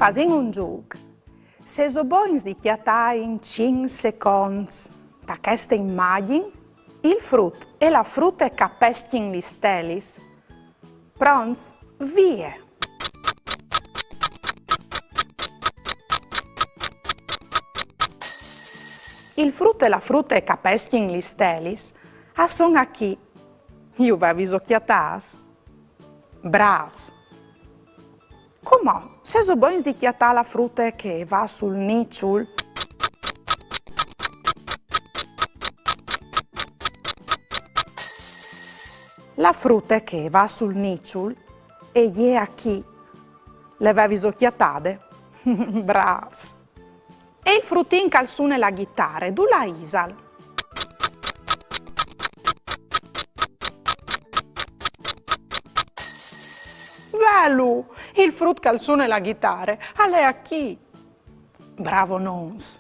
Fasin un giug. Se so boins di chiatai in 5 secondi da questa immagine, il frutto e la frutta capeschin li stelis. Prons, via! Il frutto e la frutta capeschin li stelis, a son a chi? Io avevi socchiatas? Bras! Come? Se so boins di chiatà la frutta che va sul nicciul? La frutta che va sul nicciul e je a chi? Le avevi socchiatade? Bravs! E il fruttin calzone la chitarra, du la isal? Velu! Il frut calzone la chitarra, alle a chi? Bravo nons!